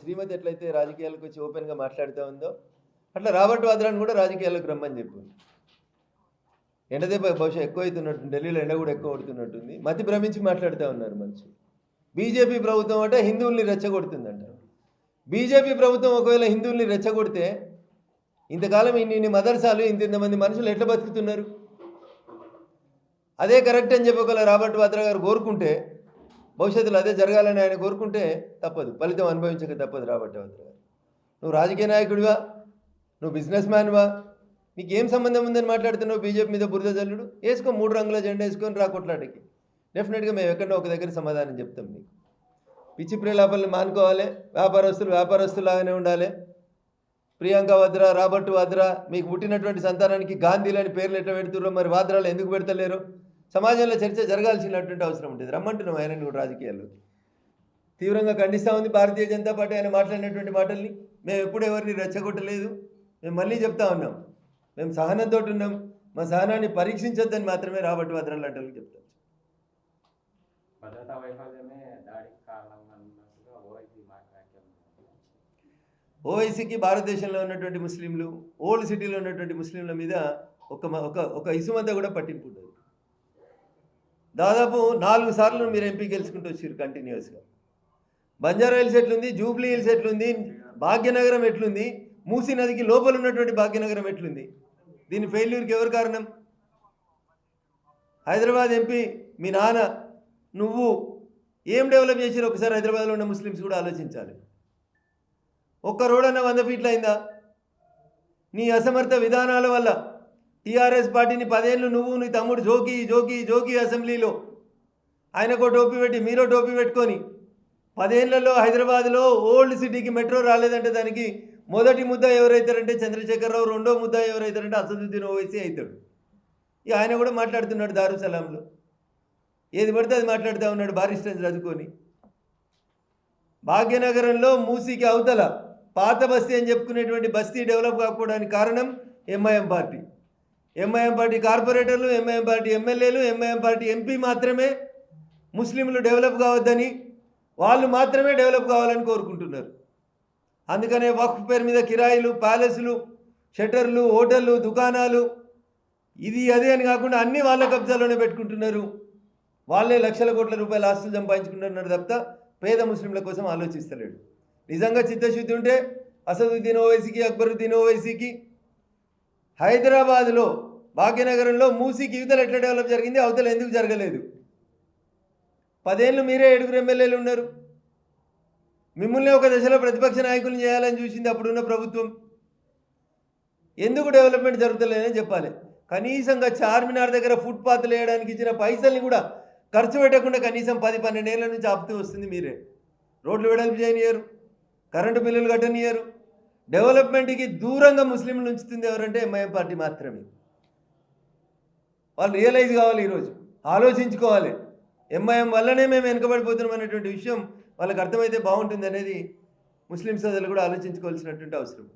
శ్రీమతి ఎట్లయితే రాజకీయాలకు వచ్చి ఓపెన్గా మాట్లాడుతూ ఉందో అట్లా రాబర్ట్ వాద్రాను కూడా రాజకీయాలకు రమ్మని చెప్పు. ఎండదెబ్బ బహుశా ఎక్కువ అవుతున్నట్టు, ఢిల్లీలో ఎండ కూడా ఎక్కువ కొడుతున్నట్టుంది. మతి భ్రమించి మాట్లాడుతూ ఉన్నారు మనుషులు. బీజేపీ ప్రభుత్వం అంటే హిందువుల్ని రెచ్చగొడుతుందంట. బీజేపీ ప్రభుత్వం ఒకవేళ హిందువుల్ని రెచ్చగొడితే ఇంతకాలం ఇన్ని మదర్సాలు ఇంతమంది మనుషులు ఎట్లా బతుకుతున్నారు? అదే కరెక్ట్ అని చెప్పి ఒకవేళ రాబర్ట్ వాద్రా గారు కోరుకుంటే, భవిష్యత్తులో అదే జరగాలని ఆయన కోరుకుంటే తప్పదు, ఫలితం అనుభవించక తప్పదు. రాబర్ట్ వాద్రా గారు, నువ్వు రాజకీయ నాయకుడివా, నువ్వు బిజినెస్ మ్యాన్వా, నీకేం సంబంధం ఉందని మాట్లాడుతున్నావు? బీజేపీ మీద బురద జల్లుడు వేసుకో, 3 రంగుల జెండా వేసుకొని రా కొట్లాటకి. డెఫినెట్గా మేము ఎక్కడో ఒక దగ్గర సమాధానం చెప్తాం. నీకు పిచ్చి ప్రేలాపల్ని మానుకోవాలి, వ్యాపారస్తులాగానే ఉండాలి. ప్రియాంక వాద్రా, రాబర్ట్ వాద్రా, మీకు పుట్టినటువంటి సంతానానికి గాంధీలని పేర్లు ఎట్లా పెడుతుర్రో మరి వాద్రాలు ఎందుకు పెడతలేరు? సమాజంలో చర్చ జరగాల్సినటువంటి అవసరం ఉంటుంది. రమ్మంటున్నాం ఆయనని కూడా రాజకీయాల్లోకి. తీవ్రంగా ఖండిస్తూ ఉంది భారతీయ జనతా పార్టీ ఆయన మాట్లాడినటువంటి మాటల్ని. మేము ఎప్పుడు ఎవరిని రెచ్చగొట్టలేదు. మేము మళ్ళీ చెప్తా ఉన్నాం, మేము సహనంతో ఉన్నాం. మా సహనాన్ని పరీక్షించొద్దని మాత్రమే రాబర్ట్ వాద్రా లాంటి వాళ్ళకి చెప్తాం. ఓవైసీకి భారతదేశంలో ఉన్నటువంటి ముస్లింలు, ఓల్డ్ సిటీలో ఉన్నటువంటి ముస్లింల మీద ఒక ఇసుమంతా కూడా పట్టింపు ఉండదు. దాదాపు 4 సార్లు మీరు ఎంపీ గెలుచుకుంటూ వచ్చారు కంటిన్యూస్గా. బంజారా హిల్స్ ఎట్లుంది, జూబ్లీ హిల్స్ ఎట్లుంది, భాగ్యనగరం ఎట్లుంది, మూసీ నదికి లోపల ఉన్నటువంటి భాగ్యనగరం ఎట్లుంది? దీని ఫెయిల్యూర్కి ఎవరు కారణం? హైదరాబాద్ ఎంపీ మీ నాన్న, నువ్వు ఏం డెవలప్ చేసారు ఒకసారి హైదరాబాద్లో ఉన్న ముస్లిమ్స్ కూడా ఆలోచించాలి. ఒక్క రోడ్ అన్న 100 ఫీట్లు అయిందా? నీ అసమర్థ విధానాల వల్ల టీఆర్ఎస్ పార్టీని 10 ఏళ్ళు నువ్వు నీ తమ్ముడు జోకి అసెంబ్లీలో ఆయనకో టోపీ పెట్టి మీరో టోపీ పెట్టుకొని 10 ఏళ్లలో హైదరాబాద్లో ఓల్డ్ సిటీకి మెట్రో రాలేదంటే దానికి మొదటి ముద్ద ఎవరైతారంటే చంద్రశేఖరరావు, రెండో ముద్ద ఎవరైతారంటే అసదుద్దీన్ ఓవైసీ అవుతాడు. ఇక ఆయన కూడా మాట్లాడుతున్నాడు దారుసలాంలో, ఏది పడితే అది మాట్లాడుతూ ఉన్నాడు బారిస్టర్ చదువుకొని. భాగ్యనగరంలో మూసీకి అవతల పాత బస్తీ అని చెప్పుకునేటువంటి బస్తీ డెవలప్ కాకపోవడానికి కారణం ఎంఐఎం పార్టీ. ఎంఐఎం పార్టీ కార్పొరేటర్లు, ఎంఐఎం పార్టీ ఎమ్మెల్యేలు, ఎంఐఎం పార్టీ ఎంపీ మాత్రమే ముస్లింలు డెవలప్ కావద్దని, వాళ్ళు మాత్రమే డెవలప్ కావాలని కోరుకుంటున్నారు. అందుకనే వక్ఫ్ పేరు మీద కిరాయిలు, ప్యాలెస్లు, షట్టర్లు, హోటళ్ళు, దుకాణాలు, ఇది అదే అని కాకుండా అన్నీ వాళ్ళ కబ్జాలోనే పెట్టుకుంటున్నారు. వాళ్ళే లక్షల కోట్ల రూపాయల ఆస్తులు సంపాదించుకుంటున్నారు తప్ప పేద ముస్లింల కోసం ఆలోచిస్తలేడు. నిజంగా చిత్తశుద్ధి ఉంటే అసదుద్దీన్ ఓవైసీకి, అక్బరుద్దీన్ ఓవైసీకి హైదరాబాద్లో భాగ్యనగరంలో మూసీకి యువతలు ఎట్లా డెవలప్ జరిగింది, అవతల ఎందుకు జరగలేదు? 10 ఏళ్ళు మీరే 7 ఎమ్మెల్యేలు ఉన్నారు. మిమ్మల్ని ఒక దశలో ప్రతిపక్ష నాయకులను చేయాలని చూసింది అప్పుడున్న ప్రభుత్వం. ఎందుకు డెవలప్మెంట్ జరుగుతలేదని చెప్పాలి. కనీసంగా చార్మినార్ దగ్గర ఫుట్పాత్లు వేయడానికి ఇచ్చిన పైసల్ని కూడా ఖర్చు పెట్టకుండా కనీసం 10-12 ఏళ్ల నుంచి ఆపుతూ వస్తుంది మీరే. రోడ్లు వెడల్పు చేయనియరు, కరెంటు బిల్లులు కట్టనియరు. డెవలప్మెంట్కి దూరంగా ముస్లింలు ఉంచుతుంది ఎవరంటే ఎంఐఎం పార్టీ మాత్రమే. వాళ్ళు రియలైజ్ కావాలి, ఈరోజు ఆలోచించుకోవాలి. ఎంఐఎం వల్లనే మేము వెనుకబడిపోతున్నాం అనేటువంటి విషయం వాళ్ళకి అర్థమైతే బాగుంటుంది అనేది ముస్లిం సోదరులు కూడా ఆలోచించుకోవాల్సినటువంటి అవసరం.